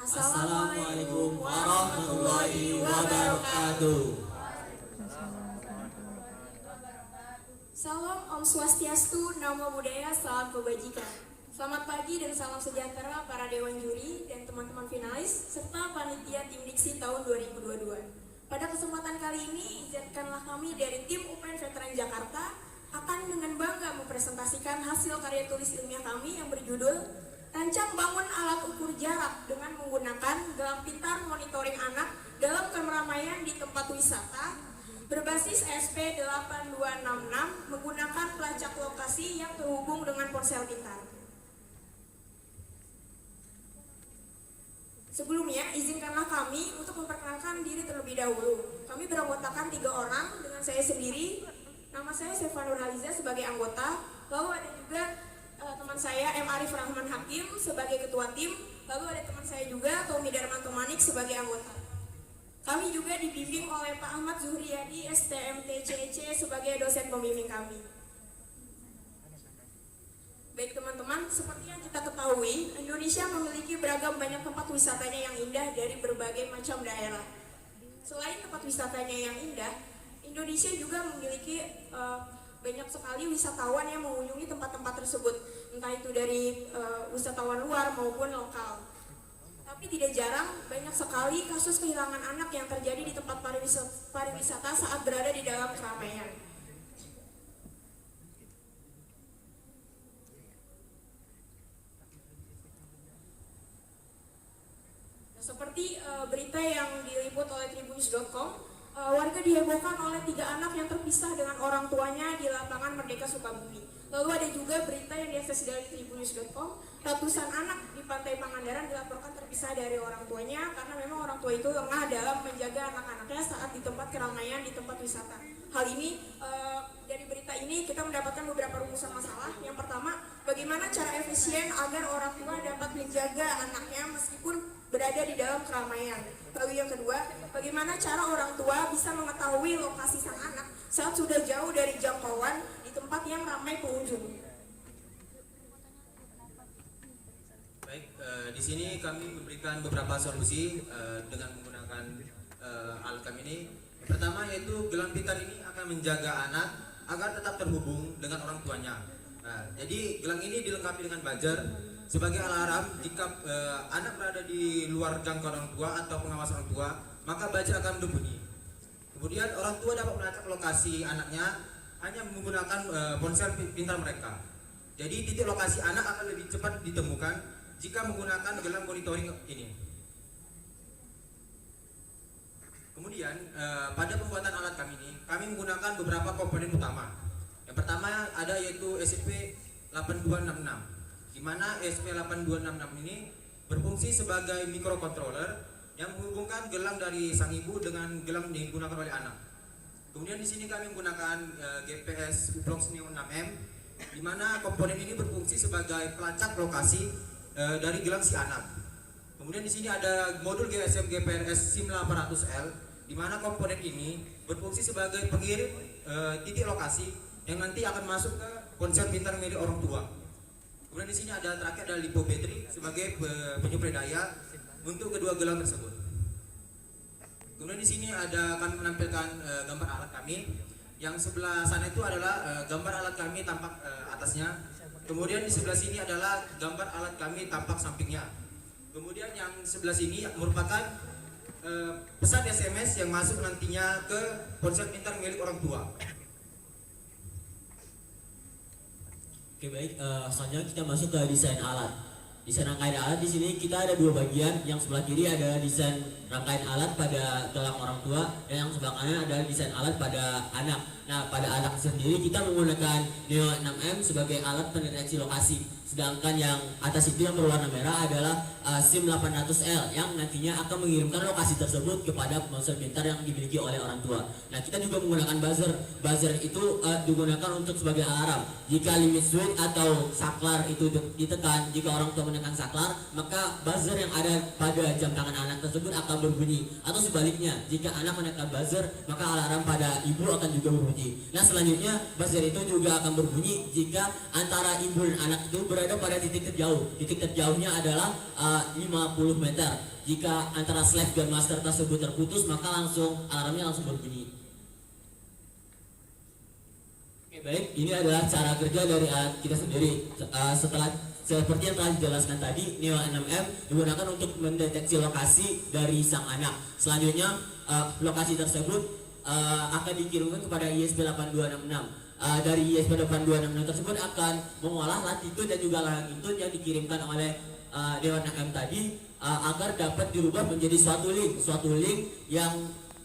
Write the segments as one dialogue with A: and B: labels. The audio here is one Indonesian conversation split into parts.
A: Assalamualaikum warahmatullahi wabarakatuh.
B: Salam Om Swastiastu, Namo Buddhaya, salam kebajikan. Selamat pagi dan salam sejahtera para dewan juri dan teman-teman finalis serta panitia tim diksi tahun 2022. Pada kesempatan kali ini, izinkanlah kami dari tim UPN Veteran Jakarta akan dengan bangga mempresentasikan hasil karya tulis ilmiah kami yang berjudul Rancang Bangun Alat Ukur Jarak dengan menggunakan gelang pintar monitoring anak dalam keramaian di tempat wisata berbasis SP8266 menggunakan pelacak lokasi yang terhubung dengan ponsel pintar. Sebelumnya, izinkanlah kami untuk memperkenalkan diri terlebih dahulu. Kami beranggotakan 3 orang dengan saya sendiri. Nama saya Sefa Nurhaliza sebagai anggota, lalu ada juga teman saya M. Arif Rahman Hakim sebagai ketua tim, lalu ada teman saya juga Tommy Darmanto Manik sebagai anggota. Kami juga dibimbing oleh Pak Ahmad Zuhriyadi STMT-CEC sebagai dosen pembimbing kami. Baik teman-teman, seperti yang kita ketahui, Indonesia memiliki beragam banyak tempat wisatanya yang indah dari berbagai macam daerah. Selain tempat wisatanya yang indah, Indonesia juga memiliki banyak sekali wisatawan yang mengunjungi tempat-tempat tersebut, entah itu dari wisatawan luar maupun lokal. Tapi tidak jarang banyak sekali kasus kehilangan anak yang terjadi di tempat pariwisata saat berada di dalam keramaian. Nah, seperti berita yang diliput oleh tribunnews.com, warga dihebohkan oleh 3 anak yang terpisah dengan orang tuanya di lapangan Merdeka Sukabumi. Lalu ada juga berita yang diakses dari tribunnews.com, ratusan anak di Pantai Pangandaran dilaporkan terpisah dari orang tuanya karena memang orang tua itu lengah dalam menjaga anak-anaknya saat di tempat keramaian di tempat wisata. Hal ini dari berita ini kita mendapatkan beberapa rumusan masalah. Yang pertama, bagaimana cara efisien agar orang tua dapat menjaga anaknya meskipun berada di dalam keramaian. Lalu yang kedua, bagaimana cara orang tua bisa mengetahui lokasi sang anak saat sudah jauh dari jangkauan di tempat yang ramai pengunjung.
A: Baik, di sini kami memberikan beberapa solusi dengan menggunakan alat kami ini. Yang pertama yaitu gelang pintar ini akan menjaga anak agar tetap terhubung dengan orang tuanya. Nah, jadi gelang ini dilengkapi dengan buzzer sebagai alarm jika anak berada di luar jangkauan orang tua atau pengawas orang tua, maka buzzer akan berbunyi. Kemudian orang tua dapat melacak lokasi anaknya hanya menggunakan ponsel pintar mereka. Jadi titik lokasi anak akan lebih cepat ditemukan jika menggunakan gelang monitoring ini. Kemudian pada pembuatan alat kami ini, kami menggunakan beberapa komponen utama. Yang pertama ada yaitu SCP-8266, di mana SCP-8266 ini berfungsi sebagai microcontroller yang menghubungkan gelang dari sang ibu dengan gelang yang digunakan oleh anak. Kemudian di sini kami menggunakan GPS Blox Neo 6M, di mana komponen ini berfungsi sebagai pelacak lokasi dari gelang si anak. Kemudian di sini ada modul GSM GPRS SIM 800L, di mana komponen ini berfungsi sebagai pengirim titik lokasi yang nanti akan masuk ke ponsel pintar milik orang tua. Kemudian di sini ada terakhir ada lipo battery sebagai penyuplai daya untuk kedua gelang tersebut. Kemudian di sini ada kami menampilkan gambar alat kami. Yang sebelah sana itu adalah gambar alat kami tampak atasnya. Kemudian di sebelah sini adalah gambar alat kami tampak sampingnya. Kemudian yang sebelah sini merupakan pesan SMS yang masuk nantinya ke ponsel pintar milik orang tua.
C: Oke baik, selanjutnya kita masuk ke desain alat. Desain rangkaian alat di sini kita ada 2 bagian. Yang sebelah kiri adalah desain rangkaian alat pada gelang orang tua, dan yang sebelah kanan adalah desain alat pada anak. Nah, pada anak sendiri kita menggunakan Neo 6M sebagai alat pendeteksi lokasi. Sedangkan yang atas itu yang berwarna merah adalah SIM 800L yang nantinya akan mengirimkan lokasi tersebut kepada ponsel pintar yang dimiliki oleh orang tua. Nah, kita juga menggunakan buzzer. Buzzer itu digunakan untuk sebagai alarm. Jika limit switch atau saklar itu ditekan, jika orang tua menekan saklar, maka buzzer yang ada pada jam tangan anak tersebut akan berbunyi. Atau sebaliknya, jika anak menekan buzzer, maka alarm pada ibu akan juga berbunyi. Nah, selanjutnya buzzer itu juga akan berbunyi jika antara ibu dan anak itu berada pada titik terjauh. Titik terjauhnya adalah 50 meter. Jika antara slave dan master tersebut terputus, maka alarmnya langsung berbunyi. Oke, baik, ini adalah cara kerja dari alat kita sendiri. Setelah seperti yang telah dijelaskan tadi, Neo 6M digunakan untuk mendeteksi lokasi dari sang anak. Selanjutnya lokasi tersebut akan dikirimkan kepada ISP 8266. Dari ISP 8266 tersebut akan mengolah latitude dan juga longitude yang dikirimkan oleh Neo 6M tadi agar dapat dirubah menjadi suatu link yang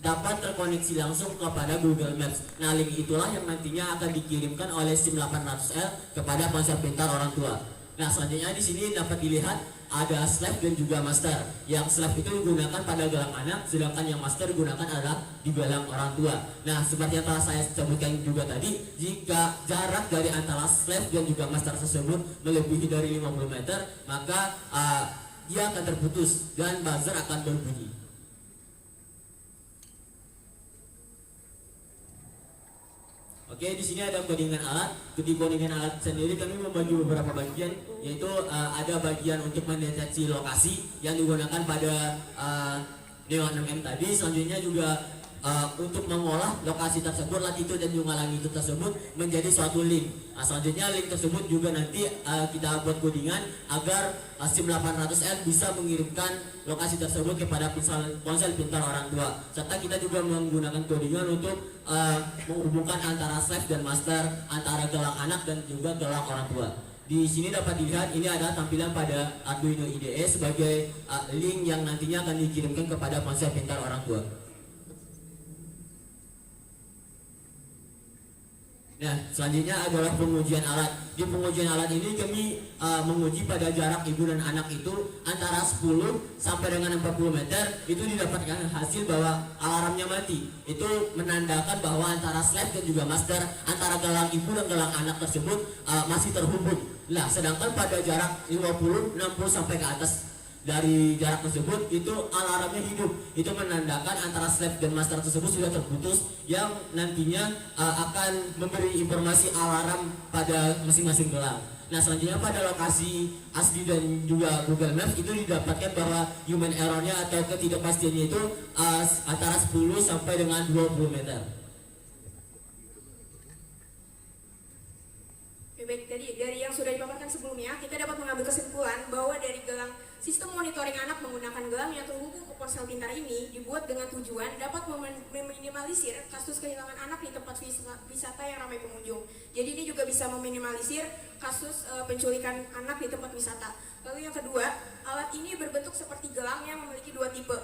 C: dapat terkoneksi langsung kepada Google Maps. Nah, link itulah yang nantinya akan dikirimkan oleh SIM 800L kepada ponsel pintar orang tua. Nah, selanjutnya di sini dapat dilihat ada slave dan juga master. Yang slave itu digunakan pada gelang anak, sedangkan yang master digunakan adalah di gelang orang tua. Nah, seperti yang telah saya sebutkan juga tadi, jika jarak dari antara slave dan juga master tersebut melebihi dari 50 meter, maka dia akan terputus dan buzzer akan berbunyi. Oke, di sini ada codingan alat. Di codingan alat sendiri kami membagi beberapa bagian, yaitu ada bagian untuk mendeteksi lokasi yang digunakan pada Neo 6M tadi. Selanjutnya juga untuk mengolah lokasi tersebut, latitude dan juga longitude tersebut menjadi suatu link. Nah, selanjutnya link tersebut juga nanti kita buat codingan agar SIM 800L bisa mengirimkan lokasi tersebut kepada ponsel pintar orang tua. Serta kita juga menggunakan codingan untuk menghubungkan antara slave dan master, antara gelang anak dan juga gelang orang tua. Di sini dapat dilihat ini adalah tampilan pada Arduino IDE sebagai link yang nantinya akan dikirimkan kepada ponsel pintar orang tua. Nah, selanjutnya adalah pengujian alat. Di pengujian alat ini kami menguji pada jarak ibu dan anak itu antara 10 sampai dengan 40 meter. Itu didapatkan hasil bahwa alarmnya mati. Itu menandakan bahwa antara slave dan juga master, antara gelang ibu dan gelang anak tersebut masih terhubung. Nah, sedangkan pada jarak 50, 60 sampai ke atas dari jarak tersebut itu alarmnya hidup. Itu menandakan antara slave dan master tersebut sudah terputus, yang nantinya akan memberi informasi alarm pada masing-masing gelang. Nah, selanjutnya pada lokasi asli dan juga Google Maps itu didapatkan bahwa human errornya atau ketidakpastiannya itu antara 10 sampai dengan 20 meter.
B: Baik, dari yang sudah dipaparkan sebelumnya, kita dapat mengambil kesimpulan bahwa dari gelang sistem monitoring anak menggunakan gelang yang terhubung ke ponsel pintar ini dibuat dengan tujuan dapat meminimalisir kasus kehilangan anak di tempat wisata yang ramai pengunjung. Jadi ini juga bisa meminimalisir kasus penculikan anak di tempat wisata. Lalu yang kedua, alat ini berbentuk seperti gelang yang memiliki dua tipe.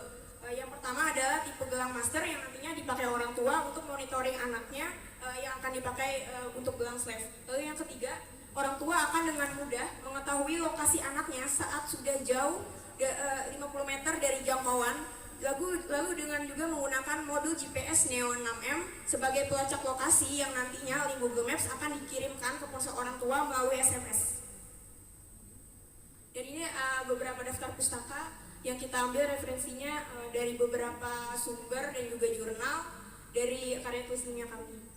B: Yang pertama adalah tipe gelang master yang nantinya dipakai orang tua untuk monitoring anaknya, yang akan dipakai untuk gelang slave. Lalu yang ketiga, orang tua akan dengan mudah mengetahui lokasi anaknya saat sudah jauh 50 meter dari jangkauan. Lalu dengan juga menggunakan modul GPS Neo 6M sebagai pelacak lokasi yang nantinya link Google Maps akan dikirimkan ke ponsel orang tua melalui SMS. Dan ini beberapa daftar pustaka yang kita ambil referensinya dari beberapa sumber dan juga jurnal dari karya tulis ilmiah kami.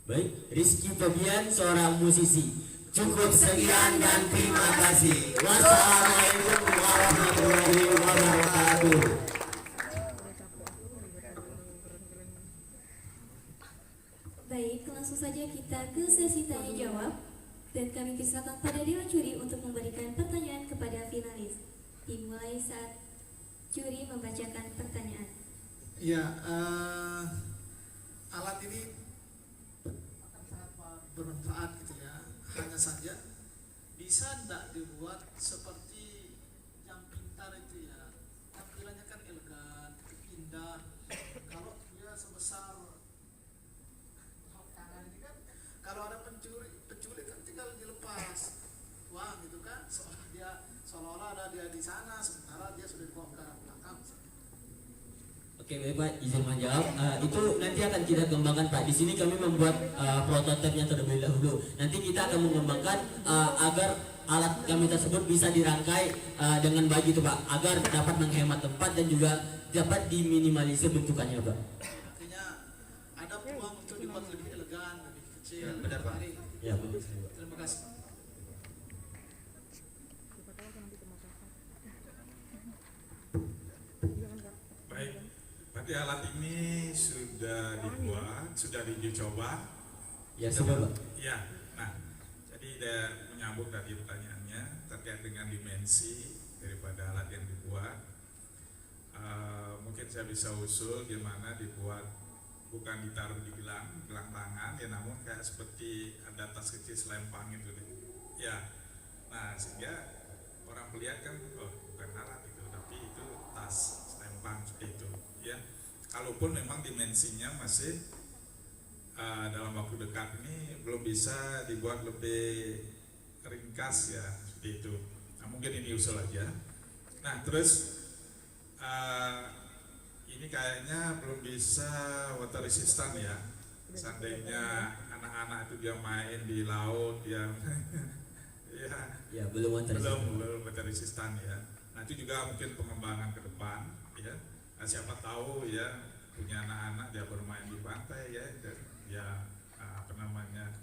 C: Baik, Rizky Febian, seorang musisi. Cukup sekian dan terima kasih. Wassalamualaikum warahmatullahi wabarakatuh.
D: Baik, langsung saja kita ke sesi tanya jawab. Dan kami persilakan pada dewan juri untuk memberikan pertanyaan kepada finalis. Dimulai saat juri membacakan pertanyaan.
E: Ya, alat ini akan sangat bermanfaat gitu ya. Hanya saja bisa tidak dibuat seperti yang pintar itu ya. Tampilannya kan elegan, indah. Kalau dia sebesar tangan ini kan, kalau ada pencuri kan tinggal dilepas uang gitu kan. Seolah-olah ada dia di sana, sementara dia sudah dibawa ke belakang.
C: Oke, baik Pak, izin menjawab. Itu nanti akan kita kembangkan Pak. Di sini kami membuat prototipenya terlebih dahulu. Nanti kita akan mengembangkan agar alat kami tersebut bisa dirangkai dengan baik itu Pak, agar dapat menghemat tempat dan juga dapat diminimalisir bentukannya Pak.
E: Artinya ada peluang untuk dibuat lebih elegan, lebih kecil.
A: Ya, benar, Pak.
C: Ya, Pak.
E: Terima kasih.
F: sudah dibuat, sudah diuji coba.
C: Ya sudah Pak.
F: Ya, nah, jadi menyambung tadi pertanyaannya terkait dengan dimensi daripada alat yang dibuat. Mungkin saya bisa usul gimana dibuat bukan ditaruh di gelang tangan, ya namun kayak seperti ada tas kecil selempang itu deh. Ya, nah sehingga orang melihat kan, oh bukan alat itu, tapi itu tas selempang seperti itu. Ya, kalaupun memang dimensinya masih dalam waktu dekat ini belum bisa dibuat lebih ringkas ya seperti itu. Nah, mungkin ini usul aja. Nah terus ini kayaknya belum bisa water resistant ya. Seandainya anak-anak itu dia main di laut dia
C: Ya belum
F: belum water resistant ya. Nah itu juga mungkin pengembangan ke depan ya. Nah, siapa tahu ya punya anak-anak dia bermain di pantai ya, dan ya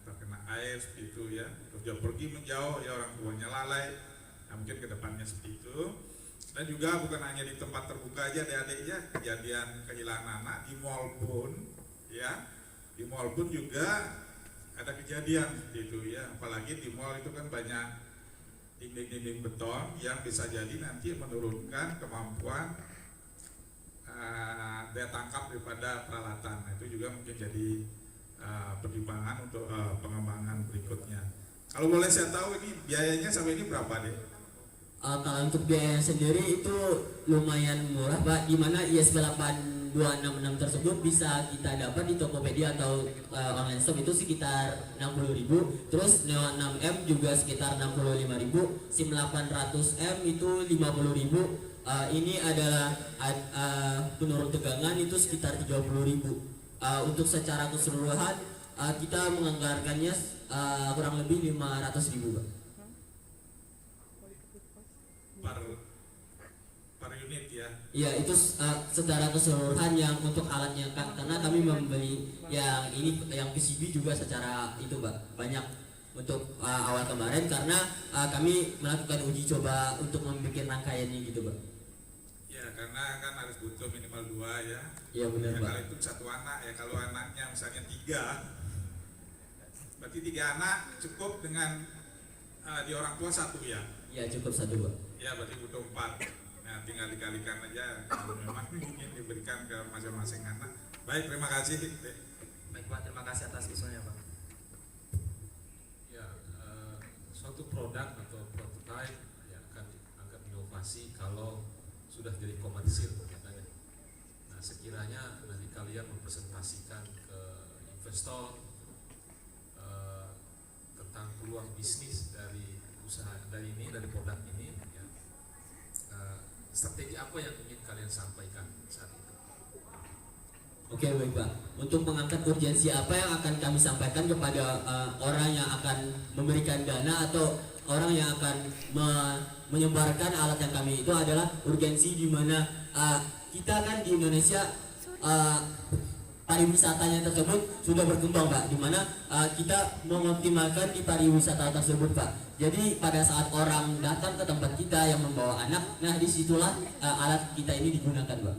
F: terkena air seperti itu ya, terus dia pergi menjauh ya orang tuanya lalai. Nah mungkin kedepannya seperti itu. Dan juga bukan hanya di tempat terbuka aja adik-adik ya, kejadian kehilangan anak di mall pun ya, di mall pun juga ada kejadian seperti itu ya. Apalagi di mall itu kan banyak dinding-dinding beton yang bisa jadi nanti menurunkan kemampuan daya tangkap daripada peralatan. Nah, itu juga mungkin jadi pertimbangan untuk pengembangan berikutnya. Kalau boleh saya tahu ini biayanya sampai ini berapa deh?
C: Kalau untuk biaya sendiri itu lumayan murah Pak, dimana ISP 8266 tersebut bisa kita dapat di Tokopedia atau online shop itu sekitar 60.000, terus Neo 6M juga sekitar 65.000, SIM 800M itu 50.000. Ini adalah penurun tegangan itu sekitar 30.000. Untuk secara keseluruhan kita menganggarkannya kurang lebih 500.000 Pak.
F: Per unit ya.
C: Ya itu secara keseluruhan yang untuk alatnya Kak, karena kami membeli yang ini yang PCB juga secara itu Pak banyak untuk awal kemarin karena kami melakukan uji coba untuk membuat rangkaiannya gitu Pak.
F: Ya karena kan harus butuh minimal 2 ya.
C: Iya benar
F: Ya,
C: Pak.
F: kalau itu satu anak ya, kalau anaknya misalnya 3, berarti 3 anak cukup dengan di orang tua 1 ya.
C: Ya cukup 1 Pak.
F: Ya berarti butuh 4. Nah tinggal dikalikan aja kalau memang ingin diberikan ke masing-masing anak. Baik, terima kasih.
A: Baik Pak, terima kasih atas usulnya Pak.
G: Ya, suatu produk atau prototype ya akan dianggap inovasi kalau sudah jadi komersil katanya. Nah, sekiranya nanti kalian mempresentasikan ke investor tentang peluang bisnis dari usaha dari produk ini, ya, strategi apa yang ingin kalian sampaikan saat itu?
C: Oke baik Pak. Untuk mengangkat urgensi apa yang akan kami sampaikan kepada orang yang akan memberikan dana atau orang yang akan menyebarkan alat yang kami itu adalah urgensi di mana kita kan di Indonesia pariwisatanya tersebut sudah berkembang Pak, di mana kita mengoptimalkan di pariwisata tersebut Pak. Jadi pada saat orang datang ke tempat kita yang membawa anak, nah disitulah alat kita ini digunakan Pak.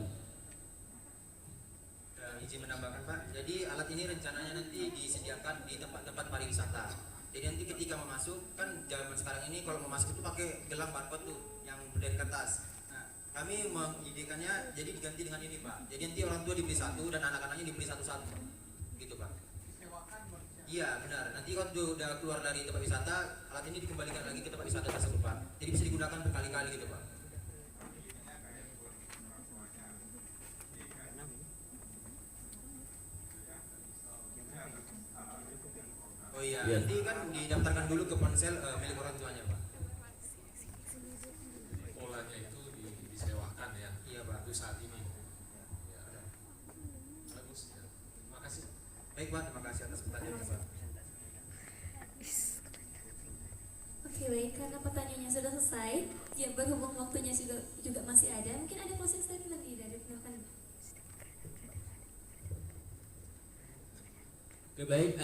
A: Izin menambahkan Pak, jadi alat ini rencananya nanti disediakan di tempat-tempat pariwisata. Jadi nanti ketika mau masuk, kan zaman sekarang ini kalau mau masuk itu pakai gelang barcode tuh yang dari kertas. Nah, kami mengidekannya jadi diganti dengan ini Pak. Jadi nanti orang tua dibeli 1 dan anak-anaknya dibeli 1-1, gitu Pak. Iya benar. Nanti kalau udah keluar dari tempat wisata, alat ini dikembalikan lagi ke tempat wisata tersebut Pak. Jadi bisa digunakan berkali-kali gitu Pak. Oh iya, nanti kan didaftarkan dulu ke ponsel milik orang tuanya Pak.
G: Polanya itu disewakan ya.
A: Iya Pak.
G: Itu saat ini. Ya. Bagus ya. Terima kasih.
A: Baik Pak, terima kasih atas pertanyaannya Pak.
D: Oke baik, karena pertanyaannya sudah selesai, ya berhubung waktunya juga masih ada, mungkin ada closing statement dari rekan.
C: Oke Oke baik,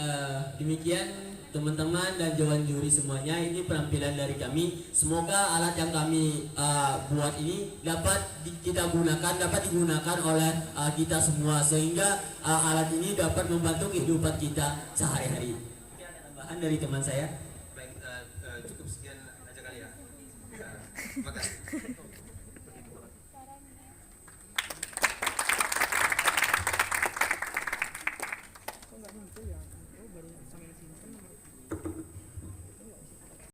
C: demikian teman-teman dan dewan juri semuanya, ini penampilan dari kami. Semoga alat yang kami buat ini dapat digunakan oleh kita semua, sehingga alat ini dapat membantu kehidupan kita sehari-hari. Mungkin ada tambahan dari teman saya.
A: Baik, cukup sekian aja kali ya. Terima kasih.